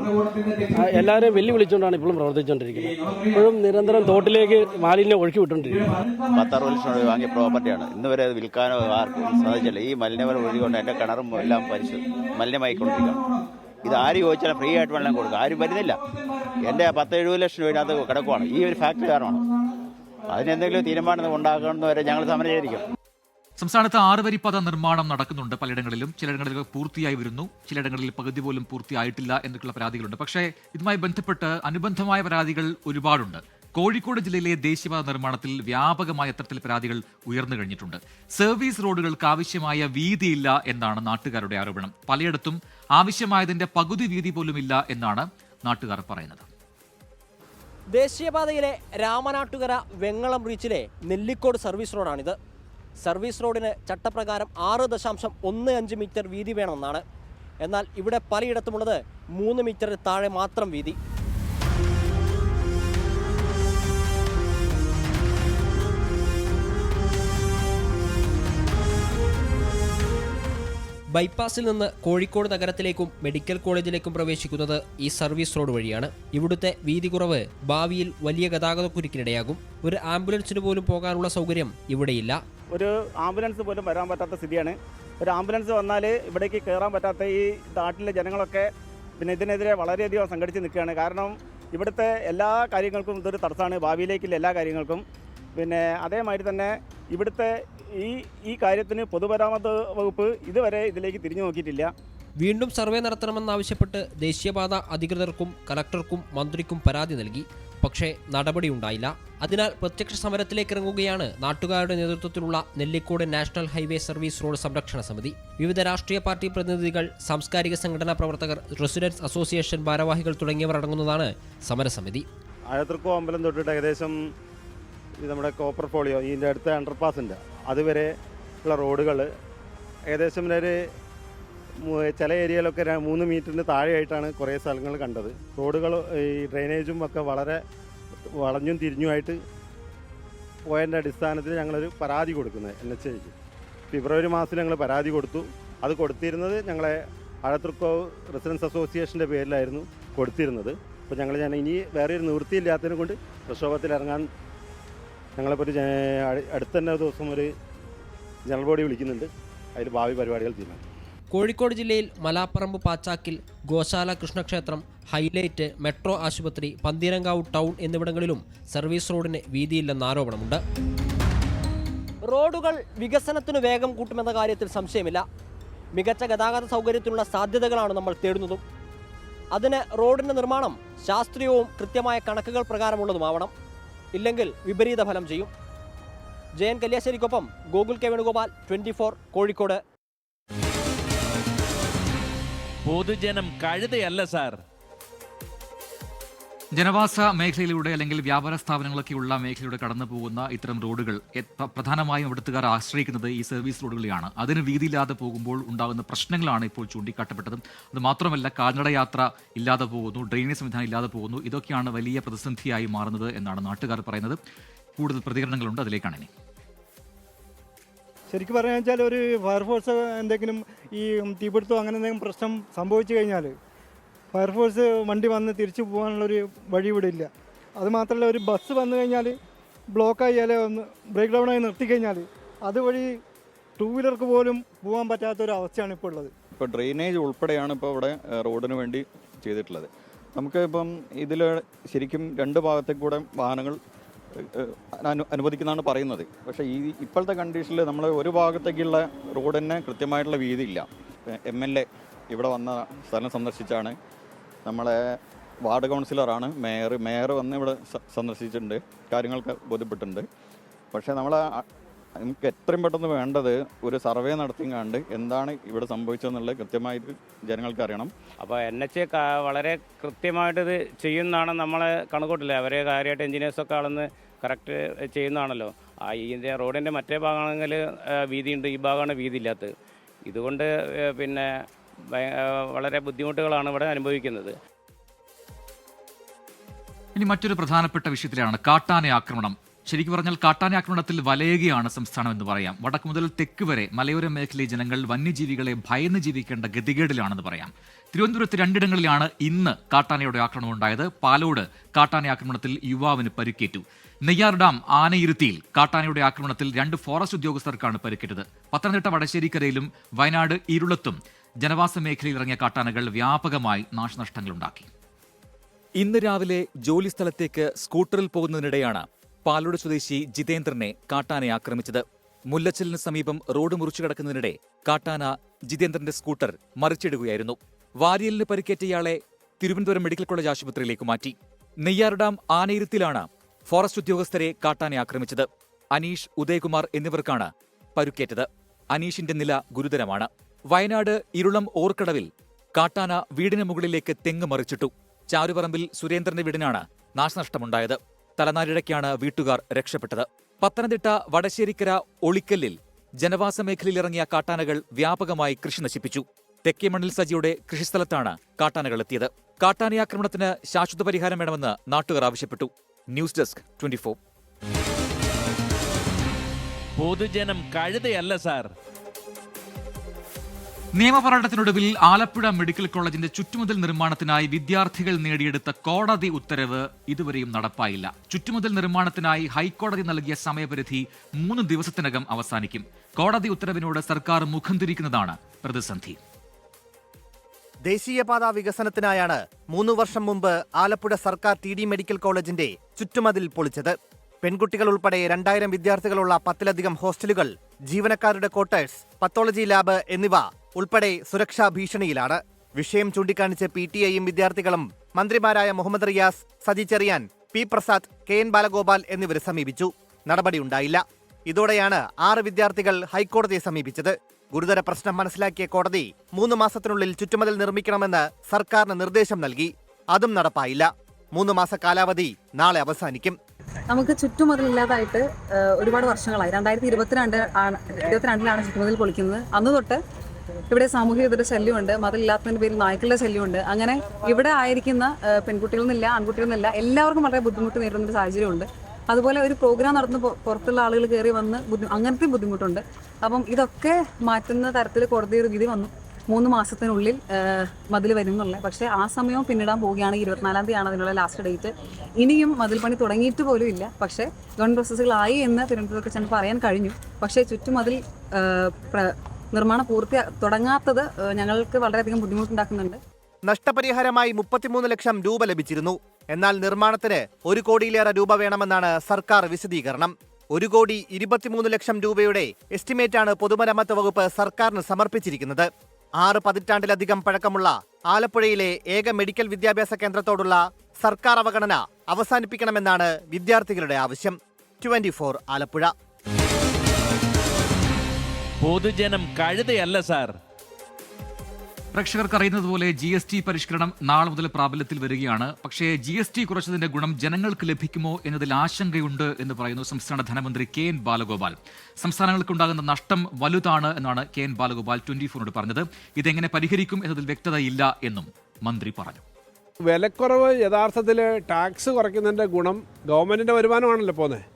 എല്ലാവരെയും വെല്ലുവിളിച്ചുകൊണ്ടാണ് ഇപ്പോഴും പ്രവർത്തിച്ചുകൊണ്ടിരിക്കുന്നത്. ഇപ്പോഴും നിരന്തരം തോട്ടിലേക്ക് മാലിന്യം ഒഴുക്കി വിട്ടുകൊണ്ടിരിക്കുന്നത്. 10-60 ലക്ഷം രൂപ വാങ്ങിയ പ്രോപ്പർട്ടിയാണ്. ഇന്ന് വരെ അത് വിൽക്കാനോ ആർക്കും സാധിച്ചില്ല. ഈ മലിനവെള്ളം ഒഴുകിക്കൊണ്ട് എൻ്റെ കിണറും എല്ലാം മലിനമായിക്കൊണ്ടിരിക്കുകയാണ്. ഇത് ആര് ചോദിച്ചാലും ഫ്രീ ആയിട്ട് വെള്ളം കൊടുക്കുക, ആരും വരുന്നില്ല. എൻ്റെ 10-70 ലക്ഷം രൂപ ഇതിനകത്ത് കിടക്കുവാണ്. ഈ ഒരു ഫാക്ടറി കാരണമാണ്. അതിനെന്തെങ്കിലും തീരുമാനം ഉണ്ടാക്കണമെന്ന് ഞങ്ങൾ സമരം ചെയ്തിരിക്കും. സംസ്ഥാനത്ത് 6 വരിപ്പാത നിർമ്മാണം നടക്കുന്നുണ്ട് പലയിടങ്ങളിലും. ചിലയിടങ്ങളിൽ പൂർത്തിയായി വരുന്നു, ചിലയിടങ്ങളിൽ പകുതി പോലും പൂർത്തിയായിട്ടില്ല എന്നൊക്കെയുള്ള പരാതികളുണ്ട്. പക്ഷേ ഇതുമായി ബന്ധപ്പെട്ട് അനുബന്ധമായ പരാതികൾ ഒരുപാടുണ്ട്. കോഴിക്കോട് ജില്ലയിലെ ദേശീയപാത നിർമ്മാണത്തിൽ വ്യാപകമായ അത്തരത്തിൽ പരാതികൾ ഉയർന്നു കഴിഞ്ഞിട്ടുണ്ട്. സർവീസ് റോഡുകൾക്ക് ആവശ്യമായ വീതിയില്ല എന്നാണ് നാട്ടുകാരുടെ ആരോപണം. പലയിടത്തും ആവശ്യമായതിന്റെ പകുതി വീതി പോലുമില്ല എന്നാണ് നാട്ടുകാർ പറയുന്നത്. ദേശീയപാതയിലെ രാമനാട്ടുകര വെങ്ങളം റീച്ചിലെ നെല്ലിക്കോട് സർവീസ് റോഡാണിത്. സർവീസ് റോഡിന് ചട്ടപ്രകാരം 6.15 മീറ്റർ വീതി വേണമെന്നാണ്. എന്നാൽ ഇവിടെ പലയിടത്തുമുള്ളത് 3 മീറ്ററിന് താഴെ മാത്രം വീതി. ബൈപ്പാസിൽ നിന്ന് കോഴിക്കോട് നഗരത്തിലേക്കും മെഡിക്കൽ കോളേജിലേക്കും പ്രവേശിക്കുന്നത് ഈ സർവീസ് റോഡ് വഴിയാണ്. ഇവിടുത്തെ വീതി കുറവ് ഭാവിയിൽ വലിയ ഗതാഗതക്കുരുക്കിനിടയാകും. ഒരു ആംബുലൻസിന് പോലും പോകാനുള്ള സൗകര്യം ഇവിടെയില്ല. ഒരു ആംബുലൻസ് പോലും വരാൻ പറ്റാത്ത സ്ഥിതിയാണ്. ഒരു ആംബുലൻസ് വന്നാൽ ഇവിടേക്ക് കയറാൻ പറ്റാത്ത ഈ നാട്ടിലെ ജനങ്ങളൊക്കെ പിന്നെ ഇതിനെതിരെ വളരെയധികം സംഘടിച്ച് നിൽക്കുകയാണ്. കാരണം ഇവിടുത്തെ എല്ലാ കാര്യങ്ങൾക്കും ഇതൊരു തടസ്സമാണ്, ഭാവിയിലേക്കുള്ള എല്ലാ കാര്യങ്ങൾക്കും. പിന്നെ അതേമാതിരി തന്നെ ഇവിടുത്തെ ഈ കാര്യത്തിന് പൊതുമരാമത്ത് വകുപ്പ് ഇതുവരെ ഇതിലേക്ക് തിരിഞ്ഞു നോക്കിയിട്ടില്ല. വീണ്ടും സർവേ നടത്തണമെന്നാവശ്യപ്പെട്ട് ദേശീയപാത അധികൃതർക്കും കലക്ടർക്കും മന്ത്രിക്കും പരാതി നൽകി. പക്ഷേ നടപടിയുണ്ടായില്ല. അതിനാൽ പ്രത്യക്ഷ സമരത്തിലേക്ക് ഇറങ്ങുകയാണ് നാട്ടുകാരുടെ നേതൃത്വത്തിലുള്ള Nellikode national highway service road സംരക്ഷണ സമിതി. വിവിധ രാഷ്ട്രീയ പാർട്ടി പ്രതിനിധികൾ, സാംസ്കാരിക സംഘടനാ പ്രവർത്തകർ, റെസിഡൻസ് അസോസിയേഷൻ ഭാരവാഹികൾ തുടങ്ങിയവർ അടങ്ങുന്നതാണ് സമരസമിതി. ആഴത്തൂർക്കോ അമ്പലം തൊട്ടിട്ട് ഏകദേശം നമ്മുടെ കോപ്പർ ഫോളിയോ ഇതിൻ്റെ അടുത്ത അണ്ടർപാസിൻ്റെ അതുവരെ ഉള്ള റോഡുകൾ ഏകദേശം ഒരു ചില ഏരിയയിലൊക്കെ 3 മീറ്ററിന് താഴെയായിട്ടാണ് കുറേ സ്ഥലങ്ങൾ കണ്ടത്. റോഡുകൾ ഈ ഡ്രെയിനേജും ഒക്കെ വളരെ വളഞ്ഞും തിരിഞ്ഞുമായിട്ട് പോയതിൻ്റെ അടിസ്ഥാനത്തിൽ ഞങ്ങളൊരു പരാതി കൊടുക്കുന്നത് NHAയ്ക്ക്. ഫെബ്രുവരി മാസത്തിൽ ഞങ്ങൾ പരാതി കൊടുത്തു. അത് കൊടുത്തിരുന്നത് ഞങ്ങളെ ആഴത്തൂർക്കോ റെസിഡൻസ് അസോസിയേഷൻ്റെ പേരിലായിരുന്നു കൊടുത്തിരുന്നത്. അപ്പോൾ ഞാൻ ഇനി വേറെ ഒരു നിവൃത്തിയില്ലാത്തതിനെ കൊണ്ട് പ്രക്ഷോഭത്തിലിറങ്ങാൻ ഞങ്ങളിപ്പോൾ അടുത്ത തന്നെ ദിവസം ഒരു ജനറൽ ബോഡി വിളിക്കുന്നുണ്ട്. അതിൽ ഭാവി പരിപാടികൾ തീരുമാനിക്കും. കോഴിക്കോട് ജില്ലയിൽ മലാപ്പറമ്പ് പാച്ചാക്കിൽ ഗോശാല കൃഷ്ണക്ഷേത്രം, ഹൈലൈറ്റ്, മെട്രോ ആശുപത്രി, പന്തീരങ്കാവ് ടൗൺ എന്നിവിടങ്ങളിലും സർവീസ് റോഡിന് വീതിയില്ലെന്ന ആരോപണമുണ്ട്. റോഡുകൾ വികസനത്തിന് വേഗം കൂട്ടുമെന്ന കാര്യത്തിൽ സംശയമില്ല. മികച്ച ഗതാഗത സൗകര്യത്തിനുള്ള സാധ്യതകളാണ് നമ്മൾ തേടുന്നതും. അതിന് റോഡിൻ്റെ നിർമ്മാണം ശാസ്ത്രീയവും കൃത്യമായ കണക്കുകൾ പ്രകാരമുള്ളതുമാവണം. ഇല്ലെങ്കിൽ വിപരീത ഫലം ചെയ്യും. ജയൻ കല്യാശ്ശേരിക്കൊപ്പം ഗോകുൽ കെ വേണുഗോപാൽ, 24 കോഴിക്കോട്. പൊതുജനം കഴുതയല്ല സാർ. ജനവാസ മേഖലയിലൂടെ അല്ലെങ്കിൽ വ്യാപാര സ്ഥാപനങ്ങളൊക്കെയുള്ള മേഖലയിലൂടെ കടന്നു പോകുന്ന ഇത്തരം റോഡുകൾ പ്രധാനമായും ഇവിടുത്തുകാർ ആശ്രയിക്കുന്നത് ഈ സർവീസ് റോഡുകളെയാണ്. അതിന് വീതിയില്ലാതെ പോകുമ്പോൾ ഉണ്ടാകുന്ന പ്രശ്നങ്ങളാണ് ഇപ്പോൾ ചൂണ്ടിക്കാട്ടപ്പെട്ടത്. അത് മാത്രമല്ല, കാൽനടയാത്ര ഇല്ലാതെ പോകുന്നു, ഡ്രെയിനേജ് സംവിധാനം ഇല്ലാതെ പോകുന്നു. ഇതൊക്കെയാണ് വലിയ പ്രതിസന്ധിയായി മാറുന്നത് എന്നാണ് നാട്ടുകാർ പറയുന്നത്. കൂടുതൽ പ്രതികരണങ്ങളുണ്ട്, അതിലേക്കാണ് ഇനി. ശരിക്കും പറഞ്ഞു വെച്ചാൽ ഒരു ഫയർഫോഴ്സ് എന്തെങ്കിലും ഈ തീപിടുത്തോ അങ്ങനെ എന്തെങ്കിലും പ്രശ്നം സംഭവിച്ചു കഴിഞ്ഞാൽ ഫയർഫോഴ്സ് വണ്ടി വന്ന് തിരിച്ചു പോകാനുള്ളൊരു വഴി ഇവിടെ ഇല്ല. അതുമാത്രമല്ല, ഒരു ബസ് വന്നു കഴിഞ്ഞാൽ ബ്ലോക്കായാലേ ഒന്ന് ബ്രേക്ക് ഡൗണായി നിർത്തിക്കഴിഞ്ഞാൽ അതുവഴി 2 വീലർക്ക് പോലും പോകാൻ പറ്റാത്തൊരു അവസ്ഥയാണ് ഇപ്പോൾ ഉള്ളത്. ഇപ്പോൾ ഡ്രെയിനേജ് ഉൾപ്പെടെയാണ് ഇപ്പോൾ ഇവിടെ റോഡിന് വേണ്ടി ചെയ്തിട്ടുള്ളത്. നമുക്ക് ഇപ്പം ഇതിൽ ശരിക്കും 2 ഭാഗത്തേക്ക് കൂടെ വാഹനങ്ങൾ അനുവദിക്കുന്നതാണ് പറയുന്നത്. പക്ഷേ ഇപ്പോഴത്തെ കണ്ടീഷനിൽ നമ്മൾ ഒരു ഭാഗത്തേക്കുള്ള റോഡിന് കൃത്യമായിട്ടുള്ള വീതിയില്ല. MLA ഇവിടെ വന്ന സ്ഥലം സന്ദർശിച്ചാണ്. നമ്മളെ വാർഡ് കൗൺസിലറാണ് മേയർ വന്ന് ഇവിടെ സന്ദർശിച്ചിട്ടുണ്ട്, കാര്യങ്ങൾക്ക് ബോധ്യപ്പെട്ടിട്ടുണ്ട്. പക്ഷേ നമുക്ക് എത്രയും പെട്ടെന്ന് വേണ്ടത് ഒരു സർവേ നടത്തിങ്ങാണ്ട് എന്താണ് ഇവിടെ സംഭവിച്ചതെന്നുള്ളത് കൃത്യമായിട്ട് ജനങ്ങൾക്ക് അറിയണം. അപ്പോൾ NHA വളരെ കൃത്യമായിട്ട് ഇത് ചെയ്യുന്നതാണ് നമ്മളെ കണക്കൂട്ടില്ല. അവർ കാര്യമായിട്ട് എഞ്ചിനീയേഴ്സൊക്കെ അളന്ന് കറക്റ്റ് ചെയ്യുന്നതാണല്ലോ. ഇതിൻ്റെ റോഡിൻ്റെ മറ്റേ ഭാഗമാണെങ്കിൽ വീതിയുണ്ട്, ഈ ഭാഗമാണ് വീതി ഇല്ലാത്തത്. ഇതുകൊണ്ട് പിന്നെ വളരെ ബുദ്ധിമുട്ടുകളാണ് ഇവിടെ അനുഭവിക്കുന്നത്. ഇനി മറ്റൊരു പ്രധാനപ്പെട്ട വിഷയത്തിലാണ് കാട്ടാന ആക്രമണം. ശരിക്കും പറഞ്ഞാൽ കാട്ടാന ആക്രമണത്തിൽ വലയുകയാണ് സംസ്ഥാനം എന്ന് പറയാം. വടക്ക് മുതൽ തെക്ക് വരെ മലയോര മേഖലയിലെ ജനങ്ങൾ വന്യജീവികളെ ഭയന്ന് ജീവിക്കേണ്ട ഗതികേടിലാണെന്ന് പറയാം. തിരുവനന്തപുരത്ത് 2 ഇടങ്ങളിലാണ് ഇന്ന് കാട്ടാനയുടെ ആക്രമണം ഉണ്ടായത്. പാലോട് കാട്ടാന ആക്രമണത്തിൽ യുവാവിന് പരിക്കേറ്റു. നെയ്യാർ ഡാം ആനയിരുത്തിയിൽ കാട്ടാനയുടെ ആക്രമണത്തിൽ 2 ഫോറസ്റ്റ് ഉദ്യോഗസ്ഥർക്കാണ് പരിക്കേറ്റത്. പത്തനംതിട്ട വടശ്ശേരിക്കരയിലും വയനാട് ഇരുളത്തും ജനവാസ മേഖലയിൽ ഇറങ്ങിയ കാട്ടാനകൾ വ്യാപകമായി നാശനഷ്ടങ്ങളുണ്ടാക്കി. ഇന്ന് രാവിലെ ജോലിസ്ഥലത്തേക്ക് സ്കൂട്ടറിൽ പോകുന്നതിനിടെയാണ് പാലോട് സ്വദേശി ജിതേന്ദ്രനെ കാട്ടാന ആക്രമിച്ചത്. മുല്ലച്ചലിന് സമീപം റോഡ് മുറിച്ചു കിടക്കുന്നതിനിടെ കാട്ടാന ജിതേന്ദ്രന്റെ സ്കൂട്ടർ മറിച്ചിടുകയായിരുന്നു. വാരിയലിന് പരിക്കേറ്റ ഇയാളെ തിരുവനന്തപുരം മെഡിക്കൽ കോളേജ് ആശുപത്രിയിലേക്ക് മാറ്റി. നെയ്യാർ ഡാം ആനയിരുത്തിലാണ് ഫോറസ്റ്റ് ഉദ്യോഗസ്ഥരെ കാട്ടാന ആക്രമിച്ചത്. അനീഷ്, ഉദയകുമാർ എന്നിവർക്കാണ് പരുക്കേറ്റത്. അനീഷിന്റെ നില ഗുരുതരമാണ്. വയനാട് ഇരുളം ഓർക്കടവിൽ കാട്ടാന വീടിന് മുകളിലേക്ക് തെങ്ങ് മറിച്ചിട്ടു. ചാരുപറമ്പിൽ സുരേന്ദ്രന്റെ വീടിനാണ് നാശനഷ്ടമുണ്ടായത്. തലനാരിഴയ്ക്കാണ് വീട്ടുകാർ രക്ഷപ്പെട്ടത്. പത്തനംതിട്ട വടശ്ശേരിക്കര ഒളിക്കല്ലിൽ ജനവാസ മേഖലയിൽ ഇറങ്ങിയ കാട്ടാനകൾ വ്യാപകമായി കൃഷി നശിപ്പിച്ചു. തെക്കേമണ്ണിൽ സജിയുടെ കൃഷിസ്ഥലത്താണ് കാട്ടാനകൾ എത്തിയത്. കാട്ടാനയാക്രമണത്തിന് ശാശ്വത പരിഹാരം വേണമെന്ന് നാട്ടുകാർ ആവശ്യപ്പെട്ടു. News desk 24. പൊതുജനം കഴുതയല്ല സാർ. നിയമപോരാട്ടത്തിനൊടുവിൽ ആലപ്പുഴ മെഡിക്കൽ കോളേജിന്റെ ചുറ്റുമതിൽ നിർമ്മാണത്തിനായി വിദ്യാർത്ഥികൾ നേടിയെടുത്ത കോടതി ഉത്തരവ് ഇതുവരെയും നടപ്പായില്ല. ചുറ്റുമതിൽ നിർമ്മാണത്തിനായി ഹൈക്കോടതി നൽകിയ സമയപരിധി 3 ദിവസത്തിനകം അവസാനിക്കും. കോടതി ഉത്തരവിനോട് സർക്കാർ മുഖം തിരിക്കുന്നതാണ് പ്രതിസന്ധി. ദേശീയപാത വികസനത്തിനായാണ് 3 വർഷം മുമ്പ് ആലപ്പുഴ സർക്കാർ TD മെഡിക്കൽ കോളേജിന്റെ ചുറ്റുമതിൽ പൊളിച്ചത്. പെൺകുട്ടികൾ ഉൾപ്പെടെ 2000 വിദ്യാർത്ഥികളുള്ള 10ലധികം ഹോസ്റ്റലുകൾ, ജീവനക്കാരുടെ ക്വാർട്ടേഴ്സ്, പത്തോളജി ലാബ് എന്നിവ ഉൾപ്പെടെ സുരക്ഷാ ഭീഷണിയിലാണ്. വിഷയം ചൂണ്ടിക്കാണിച്ച് PTIയും വിദ്യാർത്ഥികളും മന്ത്രിമാരായ മുഹമ്മദ് റിയാസ്, സജി ചെറിയാൻ, P പ്രസാദ്, KN ബാലഗോപാൽ എന്നിവരെ സമീപിച്ചു. നടപടിയുണ്ടായില്ല. ഇതോടെയാണ് 6 വിദ്യാർത്ഥികൾ ഹൈക്കോടതിയെ സമീപിച്ചത്. ഗുരുതര പ്രശ്നം മനസ്സിലാക്കിയ കോടതി 3 മാസത്തിനുള്ളിൽ ചുറ്റുമതിൽ നിർമ്മിക്കണമെന്ന് സർക്കാരിന് നിർദ്ദേശം നൽകി. അതും നടപ്പായില്ല. 3 മാസ കാലാവധി നാളെ അവസാനിക്കും. നമുക്ക് ചുറ്റുമതിലില്ലാതായിട്ട് ഒരുപാട് വർഷങ്ങളായി. 2022 ചുറ്റുമതിൽ പൊളിക്കുന്നത്. അന്ന് തൊട്ട് ഇവിടെ സാമൂഹിക വിരുദ്ധ ശല്യമുണ്ട്, മതിലില്ലാത്തതിന്റെ പേരിൽ നായ്ക്കളുടെ ശല്യമുണ്ട്. അങ്ങനെ ഇവിടെ ആയിരിക്കുന്ന പെൺകുട്ടികളെന്നില്ല, ആൺകുട്ടികളെന്നില്ല, എല്ലാവർക്കും വളരെ ബുദ്ധിമുട്ട് നേരിടുന്ന ഒരു സാഹചര്യമുണ്ട്. അതുപോലെ ഒരു പ്രോഗ്രാം നടത്തുന്ന പുറത്തുള്ള ആളുകൾ കയറി വന്ന് അങ്ങനത്തെ ബുദ്ധിമുട്ടുണ്ട്. അപ്പം ഇതൊക്കെ മാറ്റുന്ന തരത്തിൽ കോടതി ഒരു വിധി വന്നു. 3 മാസത്തിനുള്ളിൽ മതിൽ വരുന്നുള്ള. പക്ഷേ ആ സമയവും പിന്നിടാൻ പോവുകയാണ്. 24-ാം തീയതിയാണ് അതിനുള്ള ലാസ്റ്റ് ഡേറ്റ്. ഇനിയും മതിൽ പണി തുടങ്ങിയിട്ട് പോലും ഇല്ല. പക്ഷേ ഗവൺമെന്റ് പ്രോസസ്സുകളായി എന്ന് തിരുവനന്തപുരത്ത് ചെന്ന് പറയാൻ കഴിഞ്ഞു. പക്ഷേ ചുറ്റുമതിൽ നിർമ്മാണം തുടങ്ങാത്തത് ഞങ്ങൾക്ക് വളരെയധികം ബുദ്ധിമുട്ടുണ്ടാക്കുന്നുണ്ട്. നഷ്ടപരിഹാരമായി 33 ലക്ഷം രൂപ ലഭിച്ചിരുന്നു. എന്നാൽ നിർമ്മാണത്തിന് 1 കോടിയിലേറെ രൂപ വേണമെന്നാണ് സർക്കാർ വിശദീകരണം. 1,23 ലക്ഷം രൂപയുടെ എസ്റ്റിമേറ്റാണ് പൊതുമരാമത്ത് വകുപ്പ് സർക്കാരിന് സമർപ്പിച്ചിരിക്കുന്നത്. 6 പതിറ്റാണ്ടിലധികം പഴക്കമുള്ള ആലപ്പുഴയിലെ ഏക മെഡിക്കൽ വിദ്യാഭ്യാസ കേന്ദ്രത്തോടുള്ള സർക്കാർ അവഗണന അവസാനിപ്പിക്കണമെന്നാണ് വിദ്യാർത്ഥികളുടെ ആവശ്യം. 24 ആലപ്പുഴ. പൊതുജനം കഴുതയല്ല സാർ. പ്രേക്ഷകർക്ക് അറിയുന്നത് പോലെ GST പരിഷ്കരണം നാളെ മുതൽ പ്രാബല്യത്തിൽ വരികയാണ്. പക്ഷേ GST കുറച്ചതിന്റെ ഗുണം ജനങ്ങൾക്ക് ലഭിക്കുമോ എന്നതിൽ ആശങ്കയുണ്ട് എന്ന് പറയുന്നു സംസ്ഥാന ധനമന്ത്രി KN ബാലഗോപാൽ. സംസ്ഥാനങ്ങൾക്കുണ്ടാകുന്ന നഷ്ടം വലുതാണ് എന്നാണ് KN ബാലഗോപാൽ 24 പറഞ്ഞത്. ഇതെങ്ങനെ പരിഹരിക്കും എന്നതിൽ വ്യക്തതയില്ല എന്നും മന്ത്രി പറഞ്ഞു. വിലക്കുറവ് യഥാർത്ഥത്തിൽ ടാക്സ് കുറയ്ക്കുന്നതിൻ്റെ ഗുണം ഗവൺമെൻറ്റിൻ്റെ വരുമാനമാണല്ലോ പോകുന്നത്.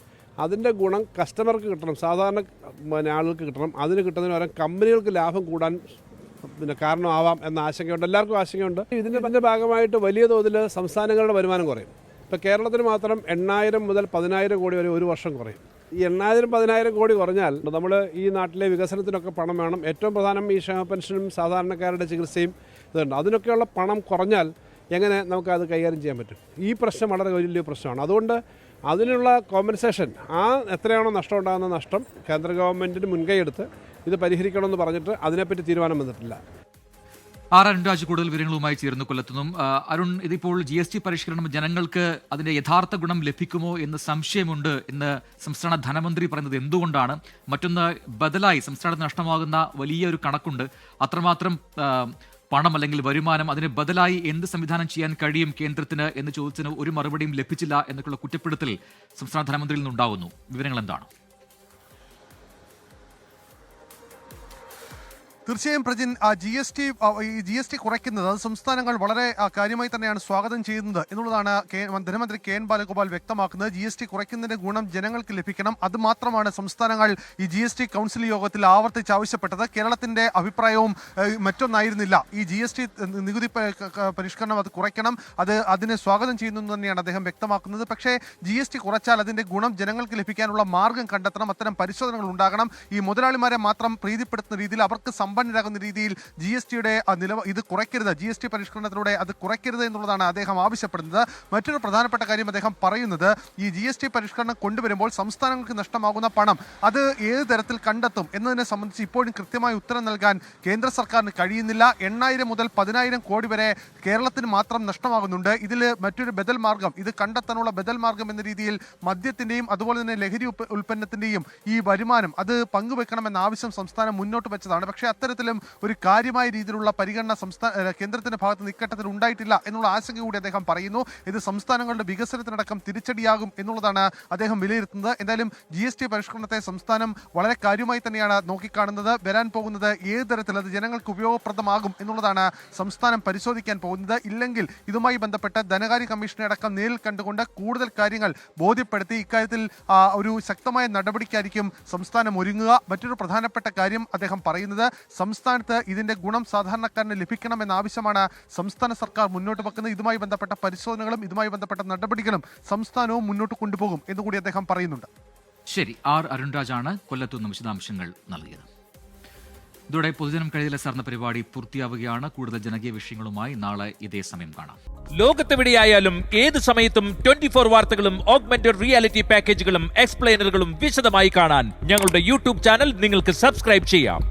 അതിൻ്റെ ഗുണം കസ്റ്റമർക്ക് കിട്ടണം, സാധാരണ ആളുകൾക്ക് കിട്ടണം. അതിന് കിട്ടുന്നതിന് പകരം കമ്പനികൾക്ക് ലാഭം കൂടാൻ കാരണമാവാം എന്ന ആശങ്കയുണ്ട്, എല്ലാവർക്കും ആശങ്കയുണ്ട്. ഇതിൻ്റെ ഭാഗമായിട്ട് വലിയ തോതിൽ സംസ്ഥാനങ്ങളുടെ വരുമാനം കുറയും. ഇപ്പോൾ കേരളത്തിന് മാത്രം 8,000 മുതൽ 10,000 കോടി വരെ ഒരു വർഷം കുറയും. ഈ 8,000-10,000 കോടി കുറഞ്ഞാൽ നമ്മൾ ഈ നാട്ടിലെ വികസനത്തിനൊക്കെ പണം വേണം. ഏറ്റവും പ്രധാനം ഈ ക്ഷേമ പെൻഷനും സാധാരണക്കാരുടെ ചികിത്സയും ഇതുണ്ട്. അതിനൊക്കെയുള്ള പണം കുറഞ്ഞാൽ എങ്ങനെ നമുക്കത് കൈകാര്യം ചെയ്യാൻ പറ്റും? ഈ പ്രശ്നം വളരെ വലിയ പ്രശ്നമാണ്. അതുകൊണ്ട് അതിനുള്ള കോമ്പൻസേഷൻ, എത്രയാണോ നഷ്ടം ഉണ്ടാകുന്ന നഷ്ടം കേന്ദ്ര ഗവൺമെൻറ്റിന് മുൻകൈയെടുത്ത് ഇത് പരിഹരിക്കണമെന്ന് പറഞ്ഞിട്ട് അതിനെപ്പറ്റി തീരുമാനം വന്നിട്ടില്ല. അരുൺ രാജ് കൂടുതൽ വിവരങ്ങളുമായി ചേർന്ന് കൊല്ലത്തുനിന്നും. അരുൺ, ഇതിപ്പോൾ GST പരിഷ്കരണം ജനങ്ങൾക്ക് അതിന്റെ യഥാർത്ഥ ഗുണം ലഭിക്കുമോ എന്ന് സംശയമുണ്ട് എന്ന് സംസ്ഥാന ധനമന്ത്രി പറയുന്നത് എന്തുകൊണ്ടാണ്? മറ്റൊന്ന്, ബദലായി സംസ്ഥാനത്ത് നഷ്ടമാകുന്ന വലിയൊരു കണക്കുണ്ട്. അത്രമാത്രം പണം അല്ലെങ്കിൽ വരുമാനം, അതിന് ബദലായി എന്ത് സംവിധാനം ചെയ്യാൻ കഴിയും കേന്ദ്രത്തിന് എന്ന് ചോദിച്ചതിന് ഒരു മറുപടിയും ലഭിച്ചില്ല എന്നൊക്കെയുള്ള കുറ്റപ്പെടുത്തൽ സംസ്ഥാന ധനമന്ത്രിയിൽ നിന്നുണ്ടാകുന്നു. വിവരങ്ങൾ എന്താണ്? തീർച്ചയായും പ്രജിൻ, ജി എസ് ടി കുറയ്ക്കുന്നത് അത് സംസ്ഥാനങ്ങൾ വളരെ കാര്യമായി തന്നെയാണ് സ്വാഗതം ചെയ്യുന്നത് എന്നുള്ളതാണ് ധനമന്ത്രി കെ എൻ ബാലഗോപാൽ വ്യക്തമാക്കുന്നത്. ജി എസ് ടി കുറയ്ക്കുന്നതിന്റെ ഗുണം ജനങ്ങൾക്ക് ലഭിക്കണം, അത് മാത്രമാണ് സംസ്ഥാനങ്ങൾ ഈ ജി എസ് ടി കൗൺസിൽ യോഗത്തിൽ ആവർത്തിച്ച് ആവശ്യപ്പെട്ടത്. കേരളത്തിന്റെ അഭിപ്രായവും മറ്റൊന്നായിരുന്നില്ല. ഈ ജി എസ് ടി നികുതി പരിഷ്കരണം അത് കുറയ്ക്കണം, അതിനെ സ്വാഗതം ചെയ്യുന്നു എന്ന് തന്നെയാണ് അദ്ദേഹം വ്യക്തമാക്കുന്നത്. പക്ഷേ ജി എസ് ടി കുറച്ചാൽ അതിന്റെ ഗുണം ജനങ്ങൾക്ക് ലഭിക്കാനുള്ള മാർഗം കണ്ടെത്തണം, അത്തരം പരിശോധനകൾ ഉണ്ടാകണം. ഈ മുതലാളിമാരെ മാത്രം പ്രീതിപ്പെടുത്തുന്ന രീതിയിൽ, അവർക്ക് സമ്പന്നരാകുന്ന രീതിയിൽ ജി എസ് ടിയുടെ ഇത് കുറയ്ക്കരുത്, ജി എസ് ടി പരിഷ്കരണത്തിലൂടെ അത് കുറയ്ക്കരുത് എന്നുള്ളതാണ് അദ്ദേഹം ആവശ്യപ്പെടുന്നത്. മറ്റൊരു പ്രധാനപ്പെട്ട കാര്യം അദ്ദേഹം പറയുന്നത്, ഈ ജി എസ് ടി പരിഷ്കരണം കൊണ്ടുവരുമ്പോൾ സംസ്ഥാനങ്ങൾക്ക് നഷ്ടമാകുന്ന പണം അത് ഏത് തരത്തിൽ കണ്ടെത്തും എന്നതിനെ സംബന്ധിച്ച് ഇപ്പോഴും കൃത്യമായ ഉത്തരം നൽകാൻ കേന്ദ്ര സർക്കാരിന് കഴിയുന്നില്ല. 8,000 മുതൽ 10,000 കോടി വരെ കേരളത്തിന് മാത്രം നഷ്ടമാകുന്നുണ്ട്. ഇതിൽ മറ്റൊരു ബദൽ മാർഗം, ഇത് കണ്ടെത്താനുള്ള ബദൽ മാർഗം എന്ന രീതിയിൽ മദ്യത്തിന്റെയും അതുപോലെ തന്നെ ലഹരി ഉൽപ്പന്നത്തിന്റെയും ഈ വരുമാനം അത് പങ്കുവെക്കണമെന്ന ആവശ്യം സംസ്ഥാനം മുന്നോട്ട് വെച്ചതാണ്. പക്ഷേ അത്തരത്തിലും ഒരു കാര്യമായ രീതിയിലുള്ള പരിഗണന കേന്ദ്രത്തിന്റെ ഭാഗത്ത് ഇക്കട്ടത്തിൽ ഉണ്ടായിട്ടില്ല എന്നുള്ള ആശങ്ക കൂടി അദ്ദേഹം പറയുന്നു. ഇത് സംസ്ഥാനങ്ങളുടെ വികസനത്തിനടക്കം തിരിച്ചടിയാകും എന്നുള്ളതാണ് അദ്ദേഹം വിലയിരുത്തുന്നത്. എന്തായാലും ജി എസ് ടി പരിഷ്കരണത്തെ സംസ്ഥാനം വളരെ കാര്യമായി തന്നെയാണ് നോക്കിക്കാണുന്നത്. വരാൻ പോകുന്നത് ഏത് തരത്തിൽ അത് ജനങ്ങൾക്ക് ഉപയോഗപ്രദമാകും എന്നുള്ളതാണ് സംസ്ഥാനം പരിശോധിക്കാൻ പോകുന്നത്. ഇല്ലെങ്കിൽ ഇതുമായി ബന്ധപ്പെട്ട് ധനകാര്യ കമ്മീഷനെ അടക്കം നേരിൽ കണ്ടുകൊണ്ട് കൂടുതൽ കാര്യങ്ങൾ ബോധ്യപ്പെടുത്തി ഇക്കാര്യത്തിൽ ഒരു ശക്തമായ നടപടിക്കായിരിക്കും സംസ്ഥാനം ഒരുങ്ങുക. മറ്റൊരു പ്രധാനപ്പെട്ട കാര്യം അദ്ദേഹം പറയുന്നത്, സംസ്ഥാനത്ത് ഇതിന്റെ ഗുണം സാധാരണക്കാരന് ലഭിക്കണമെന്ന ആവശ്യമാണ് സംസ്ഥാന സർക്കാർ മുന്നോട്ട് വെക്കുന്നത്. ഇതുമായി ബന്ധപ്പെട്ട പരിശോധനകളും ഇതുമായി ബന്ധപ്പെട്ട നടപടികളും സംസ്ഥാനവും മുന്നോട്ട് കൊണ്ടുപോകും എന്നുകൂടി അദ്ദേഹം പറയുന്നുണ്ട്. ശരി, ആർ അരുൺരാജാണ് കൊല്ലത്തുനിന്നും വിശദാംശങ്ങൾ നൽകിയത്. ഇതോടെ പൊതുജനം കഴുതിലെ സാർന്ന പരിപാടി പൂർത്തിയാവുകയാണ്. കൂടുതൽ ജനകീയ വിഷയങ്ങളുമായി നാളെ ഇതേ സമയം കാണാം. ലോകത്തെവിടെയായാലും ഏത് സമയത്തും 24 വാർത്തകളും ഓഗ്മെന്റഡ് റിയാലിറ്റി പാക്കേജുകളും എക്സ്പ്ലെയിനറുകളും വിശദമായി കാണാൻ ഞങ്ങളുടെ യൂട്യൂബ് ചാനൽ നിങ്ങൾക്ക് സബ്സ്ക്രൈബ് ചെയ്യാം.